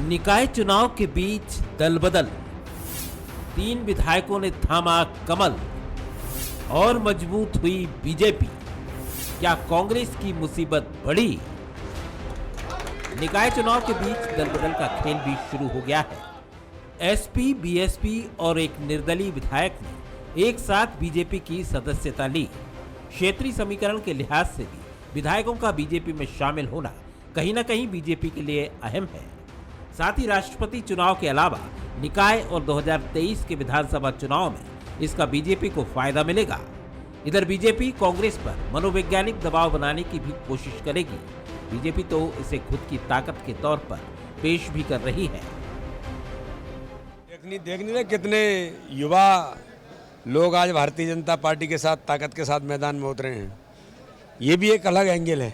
निकाय चुनाव के बीच दल बदल, 3 विधायकों ने थामा कमल और मजबूत हुई बीजेपी। क्या कांग्रेस की मुसीबत बढ़ी? निकाय चुनाव के बीच दल बदल का खेल भी शुरू हो गया है। एसपी, बीएसपी और एक निर्दलीय विधायक ने एक साथ बीजेपी की सदस्यता ली। क्षेत्रीय समीकरण के लिहाज से भी विधायकों का बीजेपी में शामिल होना कहीं न कहीं बीजेपी के लिए अहम है। साथ ही राष्ट्रपति चुनाव के अलावा निकाय और 2023 के विधानसभा चुनाव में इसका बीजेपी को फायदा मिलेगा। इधर बीजेपी कांग्रेस पर मनोवैज्ञानिक दबाव बनाने की भी कोशिश करेगी। बीजेपी तो इसे खुद की ताकत के तौर पर पेश भी कर रही है। देखने रहे कितने युवा लोग आज भारतीय जनता पार्टी के साथ ताकत के साथ मैदान में उतरे हैं। ये भी एक अलग एंगल है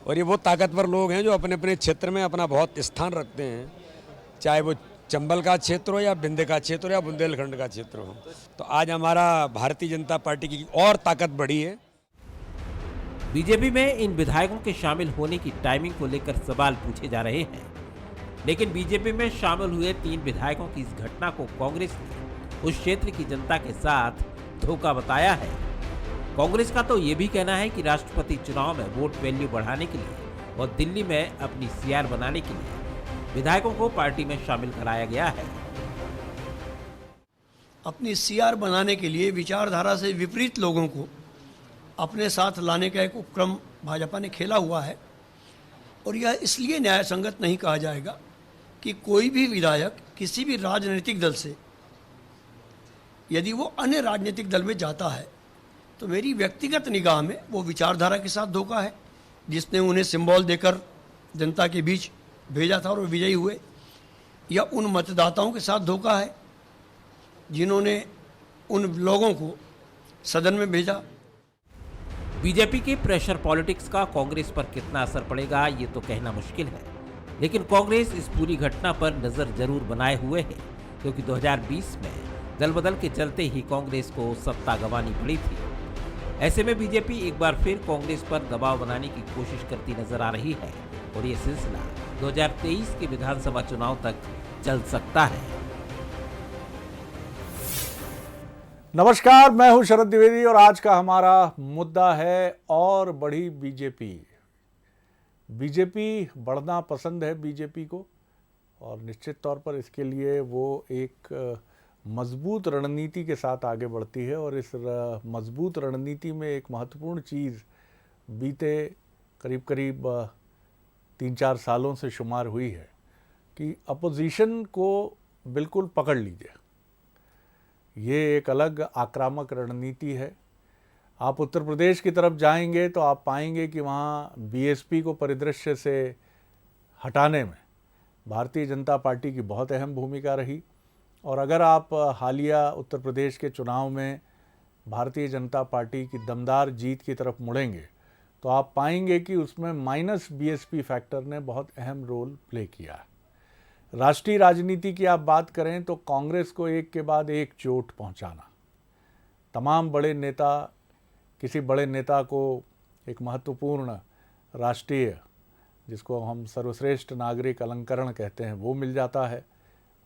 और ये वो ताकतवर लोग हैं जो अपने अपने क्षेत्र में अपना बहुत स्थान रखते हैं, चाहे वो चंबल का क्षेत्र हो या विंध्य का क्षेत्र हो या बुंदेलखंड का क्षेत्र हो। तो आज हमारा भारतीय जनता पार्टी की और ताकत बढ़ी है। बीजेपी में इन विधायकों के शामिल होने की टाइमिंग को लेकर सवाल पूछे जा रहे हैं, लेकिन बीजेपी में शामिल हुए 3 विधायकों की इस घटना को कांग्रेस ने उस क्षेत्र की जनता के साथ धोखा बताया है। कांग्रेस का तो ये भी कहना है कि राष्ट्रपति चुनाव में वोट वैल्यू बढ़ाने के लिए और दिल्ली में अपनी सीआर बनाने के लिए विधायकों को पार्टी में शामिल कराया गया है। अपनी सीआर बनाने के लिए विचारधारा से विपरीत लोगों को अपने साथ लाने का एक उपक्रम भाजपा ने खेला हुआ है और यह इसलिए न्याय संगत नहीं कहा जाएगा कि कोई भी विधायक किसी भी राजनीतिक दल से यदि वो अन्य राजनीतिक दल में जाता है तो मेरी व्यक्तिगत निगाह में वो विचारधारा के साथ धोखा है। जिसने उन्हें सिंबल देकर जनता के बीच भेजा था और वो विजयी हुए, या उन मतदाताओं के साथ धोखा है जिन्होंने उन लोगों को सदन में भेजा। बीजेपी की प्रेशर पॉलिटिक्स का कांग्रेस पर कितना असर पड़ेगा ये तो कहना मुश्किल है, लेकिन कांग्रेस इस पूरी घटना पर नजर जरूर बनाए हुए है, क्योंकि 2020 में दल बदल के चलते ही कांग्रेस को सत्ता गंवानी पड़ी थी। ऐसे में बीजेपी एक बार फिर कांग्रेस पर दबाव बनाने की कोशिश करती नजर आ रही है और ये सिलसिला 2023 के विधानसभा चुनाव तक चल सकता है। नमस्कार, मैं हूं शरद द्विवेदी और आज का हमारा मुद्दा है और बढ़ी बीजेपी। बीजेपी बढ़ना पसंद है बीजेपी को और निश्चित तौर पर इसके लिए वो एक मजबूत रणनीति के साथ आगे बढ़ती है और इस मजबूत रणनीति में एक महत्वपूर्ण चीज़ बीते करीब 3-4 सालों से शुमार हुई है कि अपोजिशन को बिल्कुल पकड़ लीजिए। ये एक अलग आक्रामक रणनीति है। आप उत्तर प्रदेश की तरफ जाएंगे तो आप पाएंगे कि वहाँ बीएसपी को परिदृश्य से हटाने में भारतीय जनता पार्टी की बहुत अहम भूमिका रही। और अगर आप हालिया उत्तर प्रदेश के चुनाव में भारतीय जनता पार्टी की दमदार जीत की तरफ मुड़ेंगे तो आप पाएंगे कि उसमें माइनस बीएसपी फैक्टर ने बहुत अहम रोल प्ले किया है। राष्ट्रीय राजनीति की आप बात करें तो कांग्रेस को एक के बाद एक चोट पहुंचाना, तमाम बड़े नेता, किसी बड़े नेता को एक महत्वपूर्ण राष्ट्रीय, जिसको हम सर्वश्रेष्ठ नागरिक अलंकरण कहते हैं, वो मिल जाता है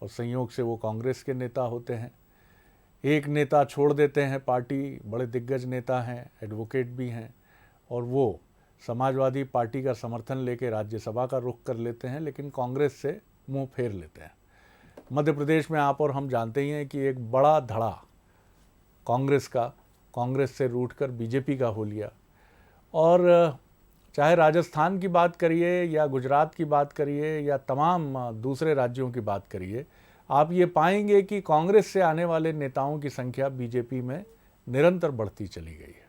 और संयोग से वो कांग्रेस के नेता होते हैं। एक नेता छोड़ देते हैं पार्टी, बड़े दिग्गज नेता हैं, एडवोकेट भी हैं, और वो समाजवादी पार्टी का समर्थन लेकर राज्यसभा का रुख कर लेते हैं, लेकिन कांग्रेस से मुंह फेर लेते हैं। मध्य प्रदेश में आप और हम जानते ही हैं कि एक बड़ा धड़ा कांग्रेस से रूठकर बीजेपी का हो लिया। और चाहे राजस्थान की बात करिए या गुजरात की बात करिए या तमाम दूसरे राज्यों की बात करिए, आप ये पाएंगे कि कांग्रेस से आने वाले नेताओं की संख्या बीजेपी में निरंतर बढ़ती चली गई है।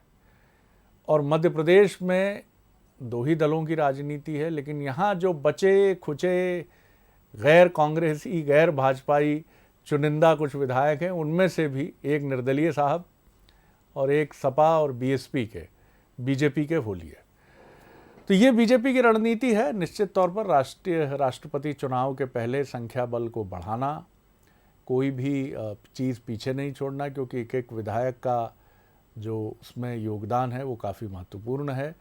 और मध्य प्रदेश में 2 ही दलों की राजनीति है, लेकिन यहाँ जो बचे खुचे गैर कांग्रेसी, गैर भाजपाई चुनिंदा कुछ विधायक हैं, उनमें से भी एक निर्दलीय साहब और एक सपा और बीएसपी के, बीजेपी के हो लिए। तो ये बीजेपी की रणनीति है। निश्चित तौर पर राष्ट्रपति चुनाव के पहले संख्या बल को बढ़ाना, कोई भी चीज़ पीछे नहीं छोड़ना, क्योंकि एक विधायक का जो उसमें योगदान है वो काफ़ी महत्वपूर्ण है।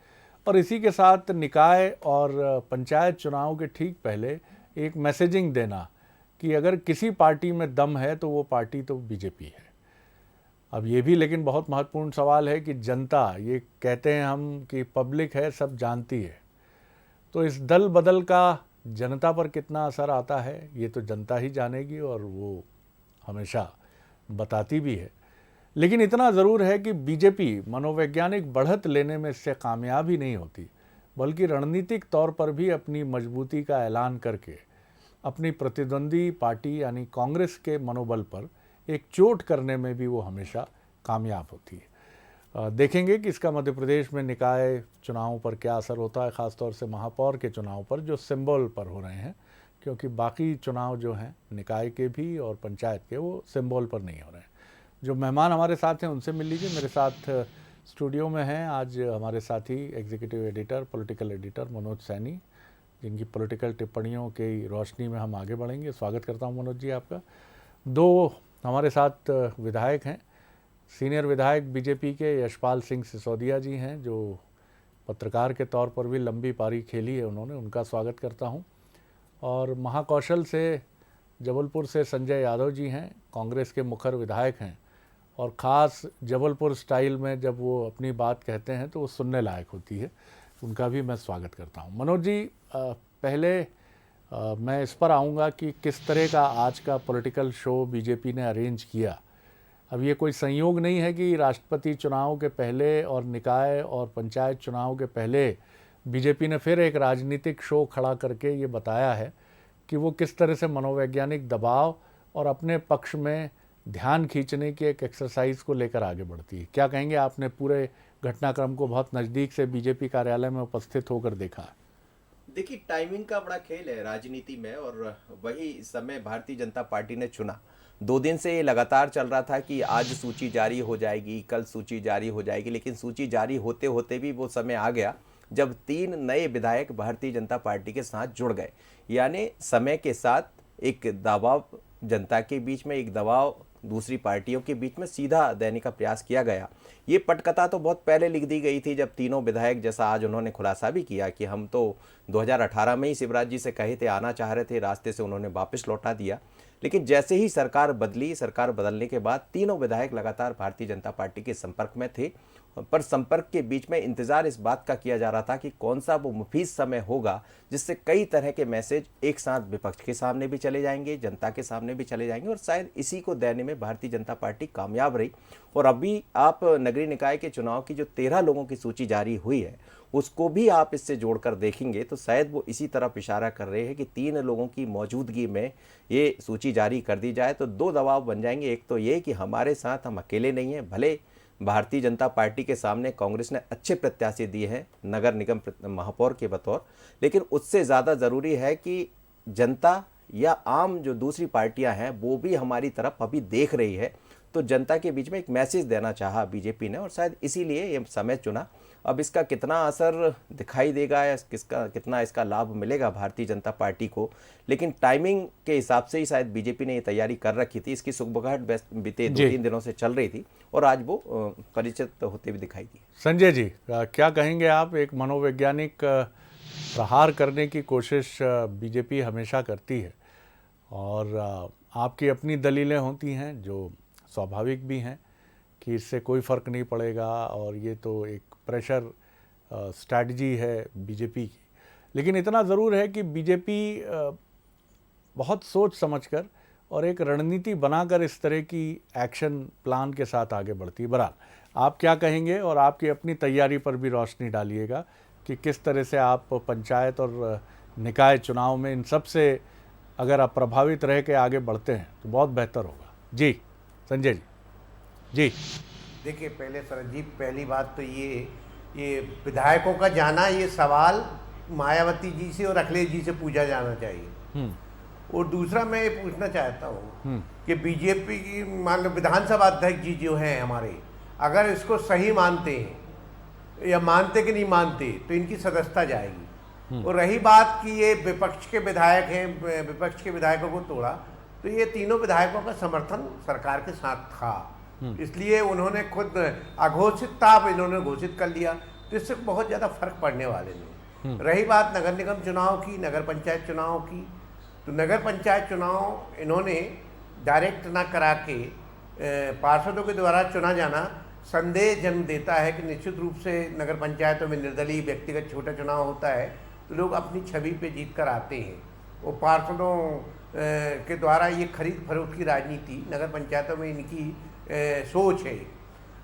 और इसी के साथ निकाय और पंचायत चुनाव के ठीक पहले एक मैसेजिंग देना कि अगर किसी पार्टी में दम है तो वो पार्टी तो बीजेपी है। अब ये भी लेकिन बहुत महत्वपूर्ण सवाल है कि जनता, ये कहते हैं हम कि पब्लिक है, सब जानती है, तो इस दल बदल का जनता पर कितना असर आता है ये तो जनता ही जानेगी और वो हमेशा बताती भी है। लेकिन इतना ज़रूर है कि बीजेपी मनोवैज्ञानिक बढ़त लेने में इससे कामयाब ही नहीं होती, बल्कि रणनीतिक तौर पर भी अपनी मजबूती का ऐलान करके अपनी प्रतिद्वंदी पार्टी यानी कांग्रेस के मनोबल पर एक चोट करने में भी वो हमेशा कामयाब होती है। देखेंगे कि इसका मध्य प्रदेश में निकाय चुनावों पर क्या असर होता है, ख़ासतौर से महापौर के चुनाव पर जो सिंबल पर हो रहे हैं, क्योंकि बाकी चुनाव जो हैं निकाय के भी और पंचायत के वो सिंबल पर नहीं हो रहे हैं। जो मेहमान हमारे साथ हैं उनसे मिल लीजिए। मेरे साथ स्टूडियो में हैं आज हमारे साथी executive editor, political editor Manoj Saini, जिनकी पॉलिटिकल टिप्पणियों की रोशनी में हम आगे बढ़ेंगे। स्वागत करता हूं मनोज जी आपका। दो हमारे साथ विधायक हैं, सीनियर विधायक बीजेपी के यशपाल सिंह सिसोदिया जी हैं, जो पत्रकार के तौर पर भी लंबी पारी खेली है उन्होंने, उनका स्वागत करता हूं। और महाकौशल से जबलपुर से संजय यादव जी हैं, कांग्रेस के मुखर विधायक हैं और ख़ास जबलपुर स्टाइल में जब वो अपनी बात कहते हैं तो वो सुनने लायक होती है, उनका भी मैं स्वागत करता हूं। मनोज जी, पहले मैं इस पर आऊँगा कि किस तरह का आज का पॉलिटिकल शो बीजेपी ने अरेंज किया। अब ये कोई संयोग नहीं है कि राष्ट्रपति चुनाव के पहले और निकाय और पंचायत चुनाव के पहले बीजेपी ने फिर एक राजनीतिक शो खड़ा करके ये बताया है कि वो किस तरह से मनोवैज्ञानिक दबाव और अपने पक्ष में ध्यान खींचने की एक एक्सरसाइज को लेकर आगे बढ़ती है। क्या कहेंगे, आपने पूरे घटनाक्रम को बहुत नज़दीक से बीजेपी कार्यालय में उपस्थित होकर देखा? देखिए, टाइमिंग का बड़ा खेल है राजनीति में, और वही समय भारतीय जनता पार्टी ने चुना। 2 दिन से ये लगातार चल रहा था कि आज सूची जारी हो जाएगी, कल सूची जारी हो जाएगी, लेकिन सूची जारी होते होते भी वो समय आ गया जब 3 नए विधायक भारतीय जनता पार्टी के साथ जुड़ गए। यानी समय के साथ एक दबाव जनता के बीच में, एक दबाव दूसरी पार्टियों के बीच में सीधा देने का प्रयास किया गया। ये पटकथा तो बहुत पहले लिख दी गई थी, जब तीनों विधायक, जैसा आज उन्होंने खुलासा भी किया कि हम तो 2018 में ही शिवराज जी से कहे थे, आना चाह रहे थे, रास्ते से उन्होंने वापस लौटा दिया। लेकिन जैसे ही सरकार बदली, सरकार बदलने के बाद तीनों विधायक लगातार भारतीय जनता पार्टी के संपर्क में थे, पर संपर्क के बीच में इंतजार इस बात का किया जा रहा था कि कौन सा वो मुफीद समय होगा जिससे कई तरह के मैसेज एक साथ विपक्ष के सामने भी चले जाएंगे, जनता के सामने भी चले जाएंगे, और शायद इसी को देने में भारतीय जनता पार्टी कामयाब रही। और अभी आप नगरीय निकाय के चुनाव की जो 13 लोगों की सूची जारी हुई है उसको भी आप इससे जोड़कर देखेंगे तो शायद वो इसी तरफ इशारा कर रहे हैं कि 3 लोगों की मौजूदगी में ये सूची जारी कर दी जाए तो 2 दबाव बन जाएंगे। एक तो ये कि हमारे साथ हम अकेले नहीं हैं, भले भारतीय जनता पार्टी के सामने कांग्रेस ने अच्छे प्रत्याशी दिए हैं नगर निगम महापौर के बतौर, लेकिन उससे ज़्यादा ज़रूरी है कि जनता या आम जो दूसरी पार्टियां हैं वो भी हमारी तरफ अभी देख रही है। तो जनता के बीच में एक मैसेज देना चाहा बीजेपी ने, और शायद इसीलिए ये समय चुना। अब इसका कितना असर दिखाई देगा या कितना इसका लाभ मिलेगा भारतीय जनता पार्टी को, लेकिन टाइमिंग के हिसाब से ही शायद बीजेपी ने ये तैयारी कर रखी थी। इसकी सुगबुगाहट बीते 2-3 दिनों से चल रही थी और आज वो परिचित होते हुए दिखाई दी। संजय जी, क्या कहेंगे आप? एक मनोवैज्ञानिक प्रहार करने की कोशिश बीजेपी हमेशा करती है और आपकी अपनी दलीलें होती हैं जो स्वाभाविक भी हैं कि इससे कोई फ़र्क नहीं पड़ेगा और ये तो एक प्रेशर स्ट्रैटेजी है बीजेपी की। लेकिन इतना ज़रूर है कि बीजेपी बहुत सोच समझकर और एक रणनीति बनाकर इस तरह की एक्शन प्लान के साथ आगे बढ़ती है। बहरहाल, आप क्या कहेंगे और आपकी अपनी तैयारी पर भी रोशनी डालिएगा कि किस तरह से आप पंचायत और निकाय चुनाव में इन सब से अगर आप प्रभावित रह के आगे बढ़ते हैं तो बहुत बेहतर होगा। जी संजय जी। जी देखिए, पहले सरद जी, पहली बात तो ये विधायकों का जाना, ये सवाल मायावती जी से और अखिलेश जी से पूछा जाना चाहिए। और दूसरा मैं ये पूछना चाहता हूँ कि बीजेपी की मान लो विधानसभा अध्यक्ष जी जो हैं हमारे, अगर इसको सही मानते हैं या मानते कि नहीं मानते तो इनकी सदस्यता जाएगी। और रही बात कि ये विपक्ष के विधायक हैं, विपक्ष के विधायकों को तोड़ा, तो ये तीनों विधायकों का समर्थन सरकार के साथ था, इसलिए उन्होंने खुद अघोषित था, अब इन्होंने घोषित कर लिया, तो इससे बहुत ज़्यादा फर्क पड़ने वाले नहीं। रही बात नगर निगम चुनाव की, नगर पंचायत चुनाव की, तो नगर पंचायत चुनाव इन्होंने डायरेक्ट ना करा के पार्षदों के द्वारा चुना जाना संदेह जन्म देता है कि निश्चित रूप से नगर पंचायतों में निर्दलीय व्यक्तिगत छोटा चुनाव होता है तो लोग अपनी छवि पे जीत कर आते हैं। वो पार्षदों के द्वारा ये खरीद फरोख्त की राजनीति नगर पंचायतों में इनकी सोच है।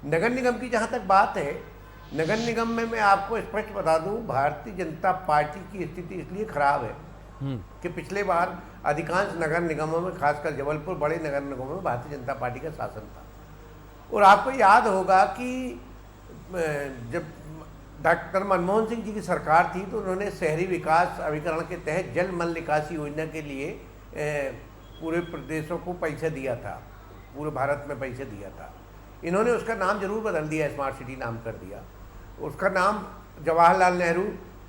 नगर निगम की जहाँ तक बात है, नगर निगम में मैं आपको स्पष्ट बता दूं, भारतीय जनता पार्टी की स्थिति इसलिए खराब है कि पिछले बार अधिकांश नगर निगमों में, खासकर जबलपुर बड़े नगर निगमों में भारतीय जनता पार्टी का शासन था। और आपको याद होगा कि जब डॉक्टर मनमोहन सिंह जी की सरकार थी तो उन्होंने शहरी विकास अभिकरण के तहत जल मल निकासी योजना के लिए पूरे प्रदेशों को पैसा दिया था, पूरे भारत में पैसा दिया था। इन्होंने उसका नाम जरूर बदल दिया, स्मार्ट सिटी नाम कर दिया। उसका नाम जवाहरलाल नेहरू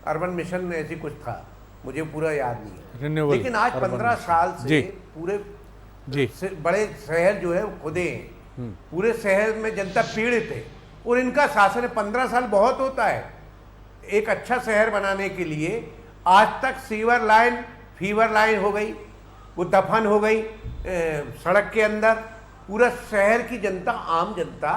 अर्बन मिशन ऐसी कुछ था, मुझे पूरा याद नहीं है। लेकिन आज 15 साल से पूरे बड़े शहर जो है वो खुदे हैं, पूरे शहर में जनता पीड़ित है और इनका शासन है। 15 साल बहुत होता है एक अच्छा शहर बनाने के लिए। आज तक सीवर लाइन फीवर लाइन हो गई, वो दफन हो गई सड़क के अंदर। पूरा शहर की जनता, आम जनता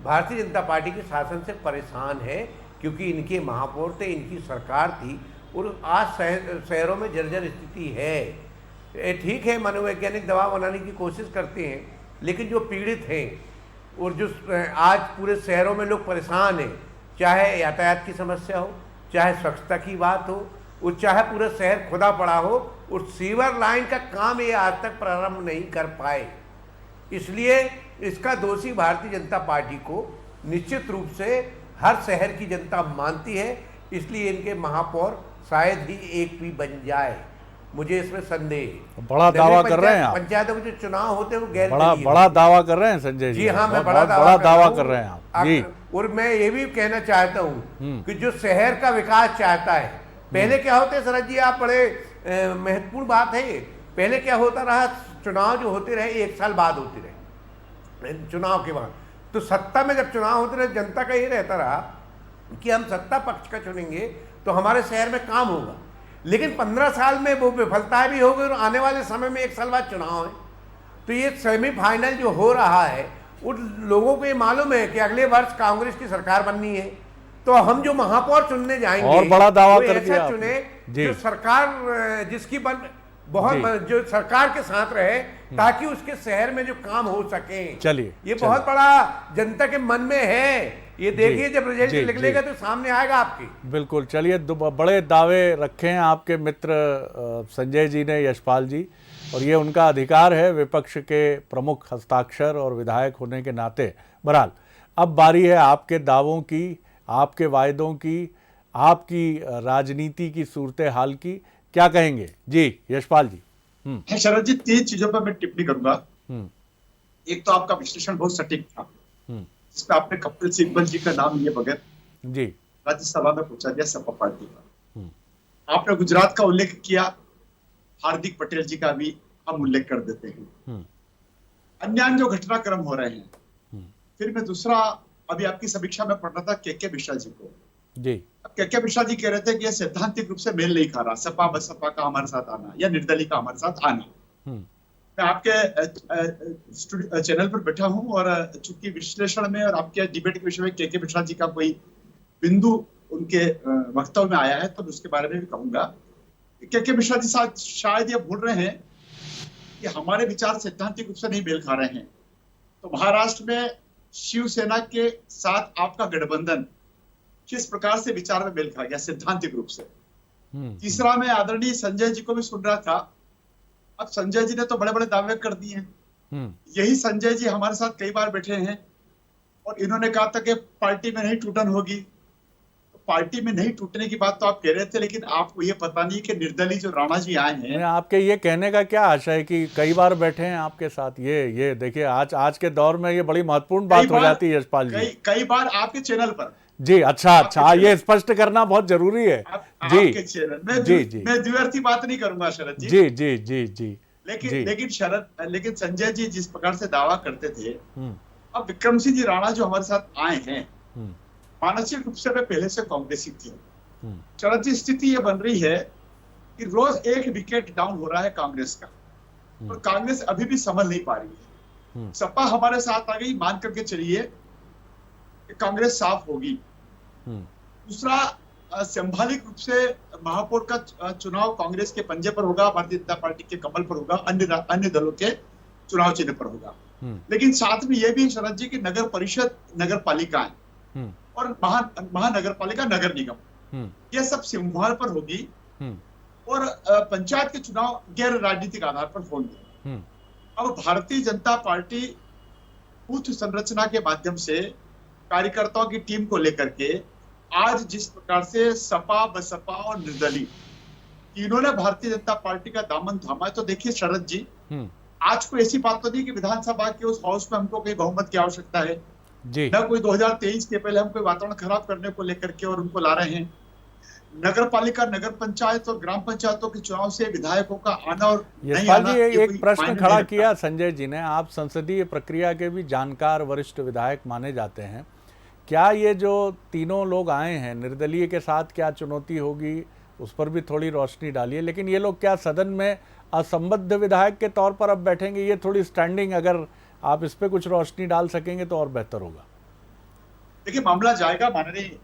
भारतीय जनता पार्टी के शासन से परेशान है क्योंकि इनके महापौर थे, इनकी सरकार थी और आज शहरों में जर्जर स्थिति है। ठीक है, मनोवैज्ञानिक दबाव बनाने की कोशिश करते हैं, लेकिन जो पीड़ित हैं और जो आज पूरे शहरों में लोग परेशान हैं, चाहे यातायात की समस्या हो, चाहे स्वच्छता की बात हो, और चाहे पूरा शहर खुदा पड़ा हो, और सीवर लाइन का काम ये आज तक प्रारंभ नहीं कर पाए। इसलिए इसका दोषी भारतीय जनता पार्टी को निश्चित रूप से हर शहर की जनता मानती है। इसलिए इनके महापौर शायद ही एक भी बन जाए, मुझे इसमें संदेह। बड़ा दावा कर रहे हैं आप। पंचायतों के जो चुनाव होते हैं वो गैर बड़ा दावा कर रहे हैं संजय जी। हाँ, मैं बड़ा दावा कर रहे हैं आप जी। और मैं ये भी कहना चाहता हूँ कि जो शहर का विकास चाहता है, पहले क्या होते शरद जी, आप बड़े महत्वपूर्ण बात है, पहले क्या होता रहा, चुनाव जो होते रहे 1 साल बाद होते रहे, चुनाव के बाद। तो सत्ता में जब चुनाव होते रहे, जनता का ये रहता रहा कि हम सत्ता पक्ष का चुनेंगे तो हमारे शहर में काम होगा। लेकिन 15 साल में वो विफलताएं भी हो गई और आने वाले समय में 1 साल बाद चुनाव है। तो ये सेमीफाइनल जो हो रहा है, उन लोगों को ये मालूम है कि अगले वर्ष कांग्रेस की सरकार बननी है, तो हम जो महापौर चुनने जाएंगे और बड़ा दावा कर दिया ऐसा चुने जो सरकार जिसकी जो सरकार के साथ रहे, ताकि उसके शहर में जो काम हो सके। चलिए, ये बहुत बड़ा जनता के मन में है, ये देखिए जब रिजल्ट निकलेगा तो सामने आएगा आपकी। बिल्कुल। चलिए, बड़े दावे रखे हैं आपके मित्र संजय जी ने, यशपाल जी, और ये उनका अधिकार है विपक्ष के प्रमुख हस्ताक्षर और विधायक होने के नाते। बहरहाल अब बारी है आपके दावों की, आपके वायदों की, आपकी राजनीति की सूरत हाल की। क्या कहेंगे जी यशपाल जी? शरद जी, 3 चीजों पर मैं टिप्पणी करूंगा। एक तो आपका विश्लेषण बहुत सटीक था, जिसमें आपने कपिल सिब्बल जी का नाम लिए बगैर जी राज्यसभा में पहुंचा दिया सपा पार्टी का। आपने गुजरात का उल्लेख किया, हार्दिक पटेल जी का भी हम उल्लेख कर देते हैं। अन्य जो घटनाक्रम हो रहे हैं। फिर मैं दूसरा, अभी आपकी समीक्षा में पढ़ रहा था के मिश्रा जी को जी। के मिश्रा जी कह रहे थे कि यह सैद्धांतिक रूप से मेल नहीं खा रहा, सपा बसपा का हमारे साथ आना या निर्दलीय का हमारे साथ आना। मैं आपके चैनल पर बैठा हूं और चूंकि विश्लेषण में और आपके डिबेट के विषय में के मिश्रा जी का कोई बिंदु उनके वक्तव्य में आया है तो उसके बारे में भी कहूंगा। के मिश्रा जी शायद ये भूल रहे हैं कि हमारे विचार सैद्धांतिक रूप से नहीं मेल खा रहे हैं। तो महाराष्ट्र में शिवसेना के साथ आपका गठबंधन किस प्रकार से विचार में मेल खा गया सैद्धांतिक रूप से। तीसरा, मैं आदरणीय संजय जी को भी सुन रहा था। अब संजय जी ने तो बड़े बड़े दावे कर दिए हैं। यही संजय जी हमारे साथ कई बार बैठे हैं और इन्होंने कहा था कि पार्टी में नहीं टूटन होगी। तो पार्टी में नहीं टूटने की बात तो आप कह रहे थे, लेकिन आपको ये पता नहीं कि निर्दलीय जो राणा जी आए हैं। आपके ये कहने का क्या आशा है कि कई बार बैठे हैं आपके साथ? ये देखिए, आज के दौर में ये बड़ी महत्वपूर्ण बात हो जाती है यशपाल जी। कई बार आपके चैनल पर जी। अच्छा, ये स्पष्ट करना बहुत जरूरी है जी। मैं द्विअर्थी बात नहीं करूंगा शरद जी। जी। लेकिन संजय जी जिस प्रकार से दावा करते थे, अब विक्रम सिंह जी राणा जो हमारे साथ आए हैं, मानसिक रूप से मैं पहले से कांग्रेसी थी। शरद जी, स्थिति ये बन रही है कि रोज एक विकेट डाउन हो रहा है कांग्रेस का, और कांग्रेस अभी भी संभल नहीं पा रही है। सपा हमारे साथ आ गई, मान करके चलिए कि कांग्रेस साफ होगी। दूसरा, संभावित रूप से महापौर का चुनाव कांग्रेस के पंजे पर होगा, भारतीय जनता पार्टी के कमल पर होगा, अन्य दलों के चुनाव चिन्ह पर होगा। लेकिन साथ में यह भी शरद जी की नगर परिषद, नगर पालिकाएं और महानगर पालिका, नगर निगम, यह सब सिंहभार पर होगी, और पंचायत के चुनाव गैर राजनीतिक आधार पर होंगे। अब भारतीय जनता पार्टी बूथ संरचना के माध्यम से कार्यकर्ताओं की टीम को लेकर के आज जिस प्रकार से सपा, बसपा और निर्दलीय तीनों ने भारतीय जनता पार्टी का दामन थामा है, तो देखिए शरद जी, आज कोई ऐसी बात तो नहीं कि विधानसभा के उस हाउस में हमको कोई बहुमत की आवश्यकता है जी। न कोई 2023 के पहले हम कोई वातावरण खराब करने को लेकर के और उनको ला रहे हैं। नगर पालिका, नगर पंचायत और ग्राम पंचायतों के चुनाव से विधायकों का आना और नहीं आना, जी, ये एक कोई प्रश्न मायने खड़ा नहीं किया संजय जी ने, आप संसदीय प्रक्रिया के भी जानकार वरिष्ठ विधायक माने जाते हैं। क्या ये जो तीनों लोग आए हैं, निर्दलीय के साथ क्या चुनौती होगी उस पर भी थोड़ी रोशनी डालिए। लेकिन ये लोग क्या सदन में असंबद्ध विधायक के तौर पर अब बैठेंगे? ये थोड़ी स्टैंडिंग, अगर आप इस पे कुछ रोशनी डाल सकेंगे तो और बेहतर होगा। देखिए, मामला जाएगा माननीय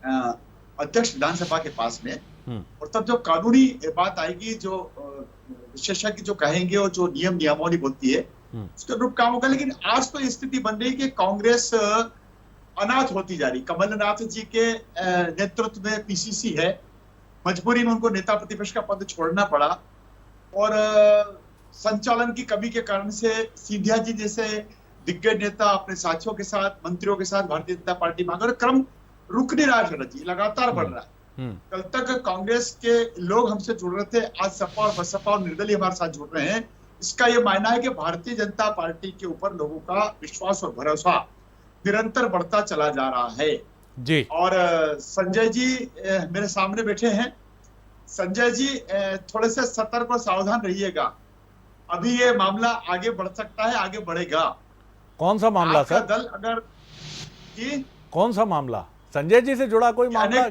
अध्यक्ष विधानसभा के पास में, और तब जो कानूनी बात आएगी, जो विशेषज्ञ जो कहेंगे और जो नियमावली बोलती है उसके अनुरूप काम होगा। लेकिन आज तो स्थिति बन रही कि कांग्रेस अनाथ होती जा रही। कमलनाथ जी के नेतृत्व में पीसीसी है, मजबूरी में उनको नेता प्रतिपक्ष का पद छोड़ना पड़ा, और संचालन की कमी के कारण से सिंधिया जी जैसे दिग्गज नेता अपने साथियों के साथ, मंत्रियों के साथ भारतीय जनता पार्टी में, अगर क्रम रुक नहीं रहा शरद जी, लगातार बढ़ रहा है। कल तक कांग्रेस के लोग हमसे जुड़ रहे थे, आज सपा और बसपा और निर्दलीय हमारे साथ जुड़ रहे हैं। इसका यह मायना है कि भारतीय जनता पार्टी के ऊपर लोगों का विश्वास और भरोसा निरंतर बढ़ता चला जा रहा है जी। और संजय जी मेरे सामने बैठे हैं। संजय जी, थोड़े से सतर्क और सावधान रहिएगा। अभी ये मामला आगे बढ़ सकता है, आगे बढ़ेगा। कौन सा मामला सर? दल अगर कौन सा मामला? संजय जी से जुड़ा कोई मामला?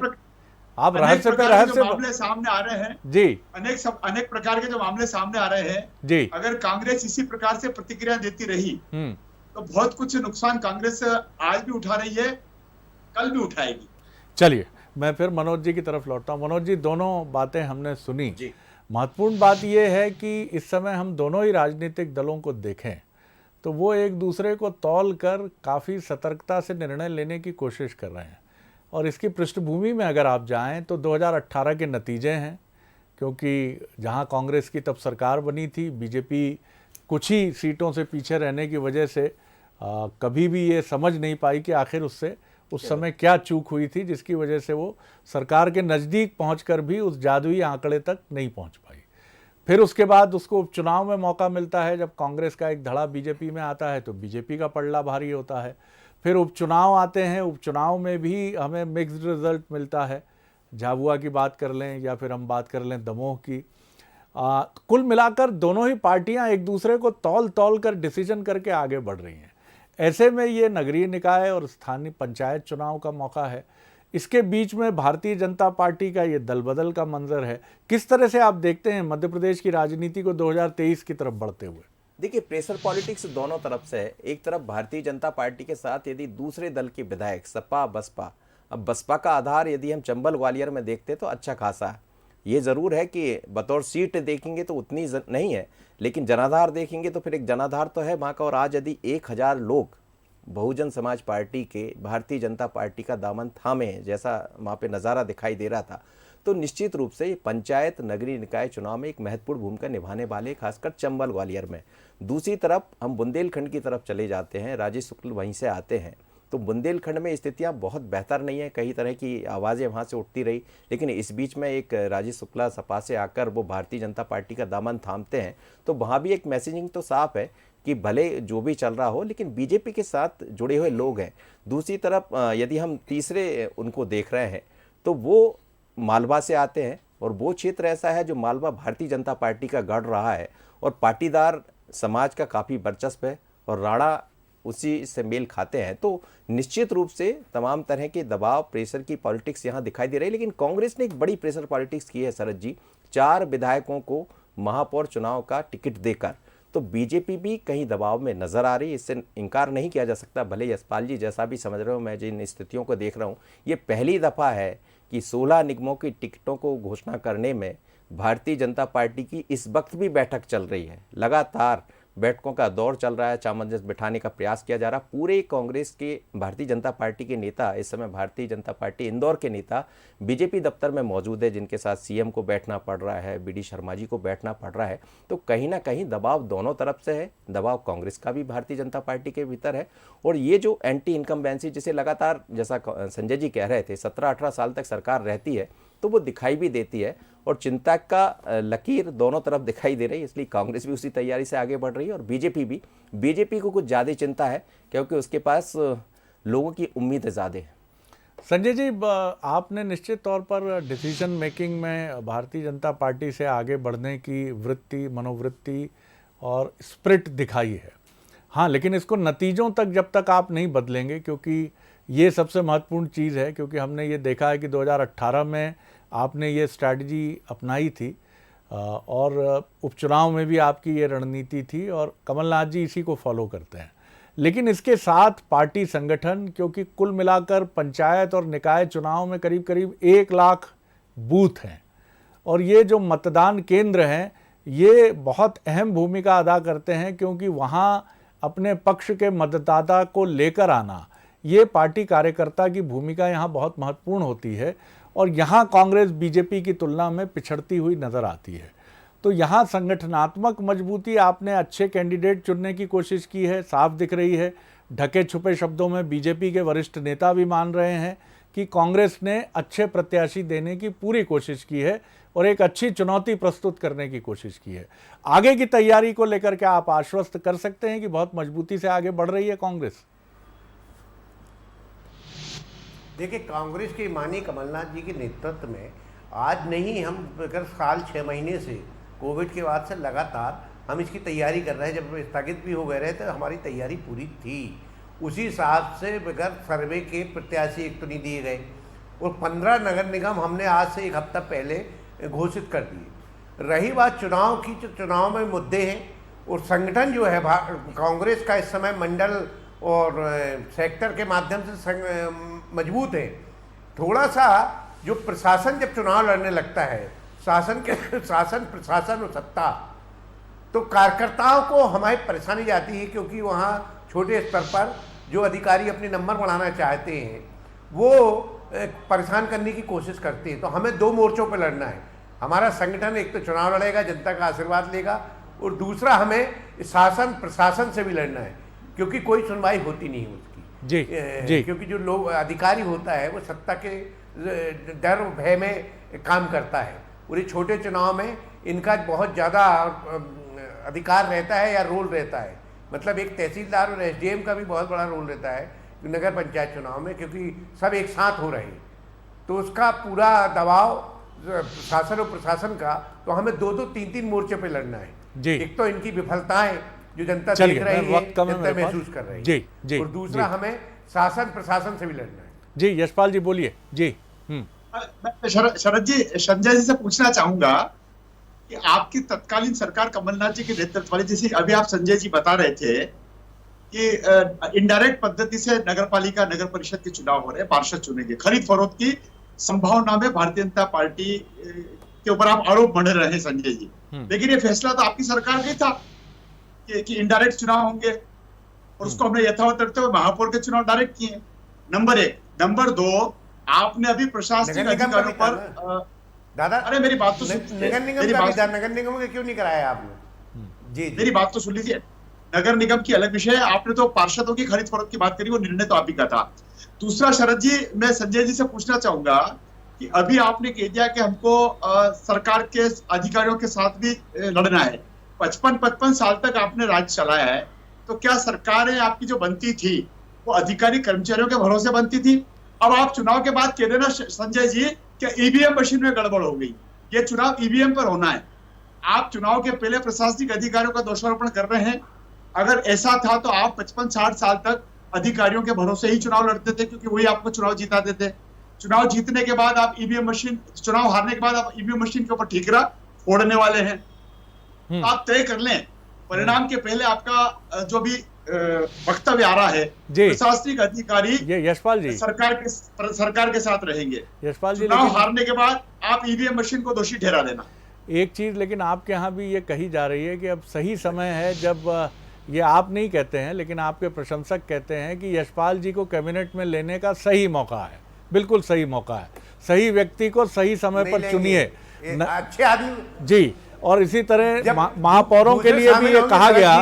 आप रहस्य पे मामले सामने आ रहे हैं जी, अनेक प्रकार के जो मामले सामने आ रहे हैं जी। अगर कांग्रेस इसी प्रकार से प्रतिक्रिया देती रही तो बहुत कुछ नुकसान कांग्रेस आज भी उठा रही है, कल भी उठाएगी। चलिए, मैं फिर मनोज जी की तरफ लौटता हूँ। मनोज जी, दोनों बातें हमने सुनी। महत्वपूर्ण बात यह है कि इस समय हम दोनों ही राजनीतिक दलों को देखें तो वो एक दूसरे को तौल कर काफ़ी सतर्कता से निर्णय लेने की कोशिश कर रहे हैं। और इसकी पृष्ठभूमि में अगर आप जाएं तो 2018 के नतीजे हैं, क्योंकि जहां कांग्रेस की तब सरकार बनी थी, बीजेपी कुछ ही सीटों से पीछे रहने की वजह से कभी भी ये समझ नहीं पाई कि आखिर उससे उस समय क्या चूक हुई थी, जिसकी वजह से वो सरकार के नज़दीक पहुंचकर भी उस जादुई आंकड़े तक नहीं पहुंच पाई। फिर उसके बाद उसको उपचुनाव में मौका मिलता है, जब कांग्रेस का एक धड़ा बीजेपी में आता है तो बीजेपी का पलड़ा भारी होता है। फिर उपचुनाव आते हैं, उपचुनाव में भी हमें मिक्स्ड रिजल्ट मिलता है। झाबुआ की बात कर लें या फिर हम बात कर लें दमोह की, कुल मिलाकर दोनों ही पार्टियां एक दूसरे को तौल कर डिसीजन करके आगे बढ़ रही हैं। ऐसे में ये नगरीय निकाय और स्थानीय पंचायत चुनाव का मौका है। इसके बीच में भारतीय जनता पार्टी का ये दल बदल का मंजर है। किस तरह से आप देखते हैं मध्य प्रदेश की राजनीति को 2023 की तरफ बढ़ते हुए? देखिए, प्रेशर पॉलिटिक्स दोनों तरफ से है। एक तरफ भारतीय जनता पार्टी के साथ यदि दूसरे दल के विधायक सपा बसपा, अब बसपा का आधार यदि हम चंबल ग्वालियर में देखते तो अच्छा खासा है। ये ज़रूर है कि बतौर सीट देखेंगे तो उतनी नहीं है, लेकिन जनाधार देखेंगे तो फिर एक जनाधार तो है वहाँ का। और आज यदि 1000 लोग बहुजन समाज पार्टी के भारतीय जनता पार्टी का दामन थामे, जैसा वहाँ पे नज़ारा दिखाई दे रहा था, तो निश्चित रूप से पंचायत नगरीय निकाय चुनाव में एक महत्वपूर्ण भूमिका निभाने वाले, खासकर चंबल ग्वालियर में। दूसरी तरफ हम बुंदेलखंड की तरफ चले जाते हैं, राजेश शुक्ल वहीं से आते हैं, तो बुंदेलखंड में स्थितियां बहुत बेहतर नहीं है। कई तरह की आवाज़ें वहाँ से उठती रही, लेकिन इस बीच में एक राजेश शुक्ला सपा से आकर वो भारतीय जनता पार्टी का दामन थामते हैं, तो वहाँ भी एक मैसेजिंग तो साफ है कि भले जो भी चल रहा हो लेकिन बीजेपी के साथ जुड़े हुए लोग हैं। दूसरी तरफ यदि हम तीसरे उनको देख रहे हैं तो वो मालवा से आते हैं, और वो क्षेत्र ऐसा है जो मालवा भारतीय जनता पार्टी का गढ़ रहा है और पाटीदार समाज का काफ़ी वर्चस्व है। और राणा उसी से मेल खाते हैं। तो निश्चित रूप से तमाम तरह के दबाव, प्रेशर की पॉलिटिक्स यहाँ दिखाई दे रही है। लेकिन कांग्रेस ने एक बड़ी प्रेशर पॉलिटिक्स की है शरद जी, 4 विधायकों को महापौर चुनाव का टिकट देकर। तो बीजेपी भी कहीं दबाव में नजर आ रही है, इससे इनकार नहीं किया जा सकता। भले यशपाल जी जैसा भी समझ रहे हो, मैं जिन स्थितियों को देख रहा हूँ, ये पहली दफ़ा है कि 16 निगमों की टिकटों को घोषणा करने में भारतीय जनता पार्टी की इस वक्त भी बैठक चल रही है। लगातार बैठकों का दौर चल रहा है, सामंजस्य बिठाने का प्रयास किया जा रहा है। पूरे कांग्रेस के, भारतीय जनता पार्टी के नेता, इस समय भारतीय जनता पार्टी इंदौर के नेता बीजेपी दफ्तर में मौजूद है, जिनके साथ सीएम को बैठना पड़ रहा है, बीडी शर्मा जी को बैठना पड़ रहा है। तो कहीं ना कहीं दबाव दोनों तरफ से है, दबाव कांग्रेस का भी भारतीय जनता पार्टी के भीतर है। और ये जो एंटी इनकम्बेंसी, जिसे लगातार, जैसा संजय जी कह रहे थे, 17-18 साल तक सरकार रहती है, तो वो दिखाई भी देती है और चिंता का लकीर दोनों तरफ दिखाई दे रही है। इसलिए कांग्रेस भी उसी तैयारी से आगे बढ़ रही है और बीजेपी को कुछ ज़्यादा चिंता है, क्योंकि उसके पास लोगों की उम्मीदें ज़्यादा हैं। संजय जी, आपने निश्चित तौर पर डिसीजन मेकिंग में भारतीय जनता पार्टी से आगे बढ़ने की वृत्ति, मनोवृत्ति और स्पिरिट दिखाई है। हाँ, लेकिन इसको नतीजों तक जब तक आप नहीं बदलेंगे, क्योंकि ये सबसे महत्वपूर्ण चीज़ है, क्योंकि हमने ये देखा है कि 2018 में आपने ये स्ट्रैटेजी अपनाई थी और उपचुनाव में भी आपकी ये रणनीति थी और कमलनाथ जी इसी को फॉलो करते हैं। लेकिन इसके साथ पार्टी संगठन, क्योंकि कुल मिलाकर पंचायत और निकाय चुनाव में करीब करीब 1 लाख बूथ हैं और ये जो मतदान केंद्र हैं ये बहुत अहम भूमिका अदा करते हैं, क्योंकि वहाँ अपने पक्ष के मतदाता को लेकर आना, ये पार्टी कार्यकर्ता की भूमिका यहाँ बहुत महत्वपूर्ण होती है और यहाँ कांग्रेस बीजेपी की तुलना में पिछड़ती हुई नज़र आती है। तो यहाँ संगठनात्मक मजबूती, आपने अच्छे कैंडिडेट चुनने की कोशिश की है, साफ दिख रही है। ढके छुपे शब्दों में बीजेपी के वरिष्ठ नेता भी मान रहे हैं कि कांग्रेस ने अच्छे प्रत्याशी देने की पूरी कोशिश की है और एक अच्छी चुनौती प्रस्तुत करने की कोशिश की है। आगे की तैयारी को लेकर क्या आप आश्वस्त कर सकते हैं कि बहुत मजबूती से आगे बढ़ रही है कांग्रेस? देखिए, कांग्रेस के माननीय कमलनाथ जी के नेतृत्व में आज नहीं, हम अगर साल 6 महीने से कोविड के बाद से लगातार हम इसकी तैयारी कर रहे हैं। जब स्थगित भी हो गए रहे थे, हमारी तैयारी पूरी थी। उसी हिसाब से बगैर सर्वे के प्रत्याशी एक तो नहीं दिए गए और 15 नगर निगम हमने आज से 1 हफ्ता पहले घोषित कर दिए। रही बात चुनाव की, तो चुनाव में मुद्दे हैं और संगठन जो है कांग्रेस का इस समय मंडल और सेक्टर के माध्यम से मजबूत है। थोड़ा सा जो प्रशासन जब चुनाव लड़ने लगता है, शासन प्रशासन और सत्ता, तो कार्यकर्ताओं को हमारी परेशानी जाती है, क्योंकि वहाँ छोटे स्तर पर जो अधिकारी अपने नंबर बढ़ाना चाहते हैं वो परेशान करने की कोशिश करते हैं। तो हमें 2 मोर्चों पर लड़ना है। हमारा संगठन एक तो चुनाव लड़ेगा, जनता का आशीर्वाद लेगा, और दूसरा हमें शासन प्रशासन से भी लड़ना है, क्योंकि कोई सुनवाई होती नहीं है उसकी। जी। क्योंकि जो लोग अधिकारी होता है वो सत्ता के डर भय में काम करता है और ये छोटे चुनाव में इनका बहुत ज़्यादा अधिकार रहता है या रोल रहता है। मतलब एक तहसीलदार और एसडीएम का भी बहुत बड़ा रोल रहता है नगर पंचायत चुनाव में, क्योंकि सब एक साथ हो रहे हैं। तो उसका पूरा दबाव शासन और प्रशासन का, तो हमें 2-2, 3-3 मोर्चे पे लड़ना है। एक तो इनकी विफलताएं जो जनता देख रही है, जनता महसूस कर रही है, जी, और दूसरा हमें शासन प्रशासन से भी लड़ना है। जी, यशपाल जी बोलिए। जी। शरद जी, संजय जी से पूछना चाहूंगा कि आपकी तत्कालीन सरकार कमलनाथ जी के नेतृत्व वाली, जैसे अभी आप संजय जी बता रहे थे कि इनडायरेक्ट पद्धति से नगरपालिका नगर परिषद के चुनाव हो रहे हैं, पार्षद चुनेंगे, खरीद फरोख्त की संभावना में भारतीय जनता पार्टी के ऊपर आप आरोप बन रहे हैं संजय जी। लेकिन ये फैसला तो आपकी सरकार का ही था कि इनडायरेक्ट चुनाव होंगे और उसको हमने यथावत रखते हुए महापौर के चुनाव डायरेक्ट किए। नंबर 1। नंबर 2, आपने अभी प्रशासनिक अधिकारियों पर दादा, अरे मेरी बात तो नगर निगम का क्यों नहीं कराया आपने? जी, मेरी बात तो सुन लीजिए। नगर निगम की अलग विषय है, आपने तो पार्षदों की खरीद फरोख्त की बात करी, वो निर्णय तो आप ही का था। दूसरा, शरद जी, मैं संजय जी से पूछना चाहूंगा कि अभी आपने कह दिया कि हमको सरकार के अधिकारियों के साथ भी लड़ना है। 55 साल तक आपने राज्य चलाया है, तो क्या सरकारें आपकी जो बनती थी वो अधिकारी कर्मचारियों के भरोसे बनती थी? अब आप चुनाव के बाद कह देना संजय जी कि ईवीएम मशीन में गड़बड़ हो गई, ये चुनाव ईवीएम पर होना है। आप चुनाव के पहले प्रशासनिक अधिकारियों का दोषारोपण कर रहे हैं अगर ऐसा था तो आप 55-60 साल तक अधिकारियों के भरोसे ही चुनाव लड़ते थे, क्योंकि वही आपको चुनाव जिताते थे। चुनाव जीतने के बाद आप ईवीएम मशीन, चुनाव हारने के बाद आप ईवीएम मशीन के ऊपर ठीकरा फोड़ने वाले हैं। तो आप तय कर लें, परिणाम के पहले आपका जो भी वक्तव्य आ रहा है, प्रशासनिक अधिकारी ये यशपाल जी सरकार के साथ रहेंगे। यशपाल जी, चुनाव हारने के बाद आप ईवीएम मशीन को दोषी ठहरा देना। एक चीज लेकिन आपके यहाँ भी ये कही जा रही है कि अब सही समय है, जब ये आप नहीं कहते हैं लेकिन आपके प्रशंसक कहते हैं कि यशपाल जी को कैबिनेट में लेने का सही मौका है, बिल्कुल सही मौका है, सही व्यक्ति को सही समय पर चुनिए, अच्छे आदमी जी। और इसी तरह महापौरों के लिए भी ये कहा गया,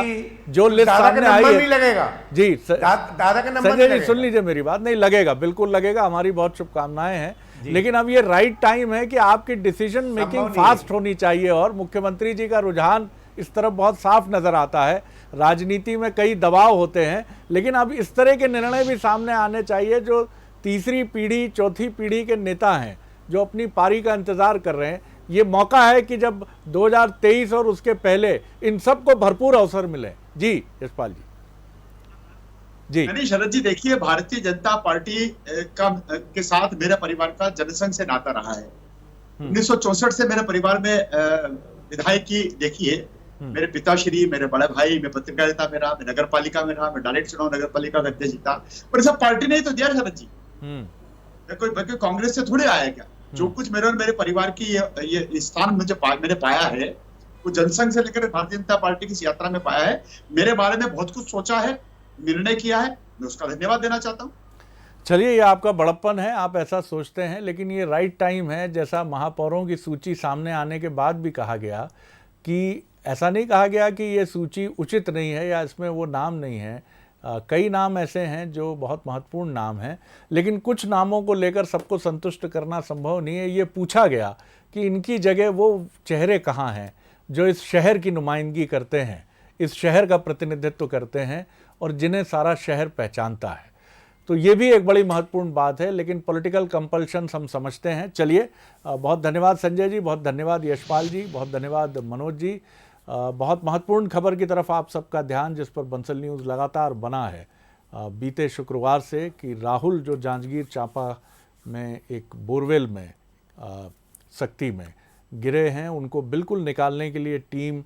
जो लिस्ट सामने आई है, लगेगा जी दादा का नंबर संजय जी सुन लीजिए मेरी बात, नहीं लगेगा, बिल्कुल लगेगा, हमारी बहुत शुभकामनाएं हैं। लेकिन अब ये राइट टाइम है कि आपकी डिसीजन मेकिंग फास्ट होनी चाहिए, और मुख्यमंत्री जी का रुझान इस तरफ बहुत साफ नजर आता है। राजनीति में कई दबाव होते हैं, लेकिन अब इस तरह के निर्णय भी सामने आने चाहिए जो तीसरी पीढ़ी चौथी पीढ़ी के नेता हैं, जो अपनी पारी का इंतजार कर रहे हैं। ये मौका है कि जब 2023 और उसके पहले इन सबको भरपूर अवसर मिले। जी यशपाल जी। नहीं शरद जी, देखिए भारतीय जनता पार्टी के साथ मेरे परिवार का जनसंघ से नाता रहा है। 1964 से मेरे परिवार में विधायकी देखी है। मेरे पिताश्री, मेरे बड़े भाई, मैं पत्रकारिता में रहा, मैं नगर पालिका में रहा, मैं डायरेक्ट चुनाव नगर पालिका का अध्यक्ष जीता, पर सब पार्टी ने ही तो दिया शरद जी। मैं कोई कांग्रेस से थोड़े आया क्या? जो कुछ मेरे और मेरे परिवार की ये स्थान मैंने पाया है, वो जनसंघ से लेकर भारतीय जनता पार्टी की इस यात्रा में पाया है। मेरे बारे में बहुत कुछ सोचा है, निर्णय किया है, मैं उसका धन्यवाद देना चाहता हूँ। चलिए, ये आपका बड़प्पन है, आप ऐसा सोचते हैं, लेकिन ये राइट टाइम है। जैसा महापौरों की सूची सामने आने के बाद भी कहा गया कि ऐसा नहीं कहा गया कि ये सूची उचित नहीं है या इसमें वो नाम नहीं है। कई नाम ऐसे हैं जो बहुत महत्वपूर्ण नाम हैं, लेकिन कुछ नामों को लेकर सबको संतुष्ट करना संभव नहीं है। ये पूछा गया कि इनकी जगह वो चेहरे कहाँ हैं जो इस शहर की नुमाइंदगी करते हैं, इस शहर का प्रतिनिधित्व करते हैं और जिन्हें सारा शहर पहचानता है। तो ये भी एक बड़ी महत्वपूर्ण बात है, लेकिन पॉलिटिकल कंपल्शन हम समझते हैं। चलिए, बहुत धन्यवाद संजय जी, बहुत धन्यवाद यशपाल जी, बहुत धन्यवाद मनोज जी। बहुत महत्वपूर्ण खबर की तरफ आप सबका ध्यान, जिस पर बंसल न्यूज़ लगातार बना है बीते शुक्रवार से, कि राहुल जो जांजगीर चांपा में एक बोरवेल में सक्ती में गिरे हैं, उनको बिल्कुल निकालने के लिए टीम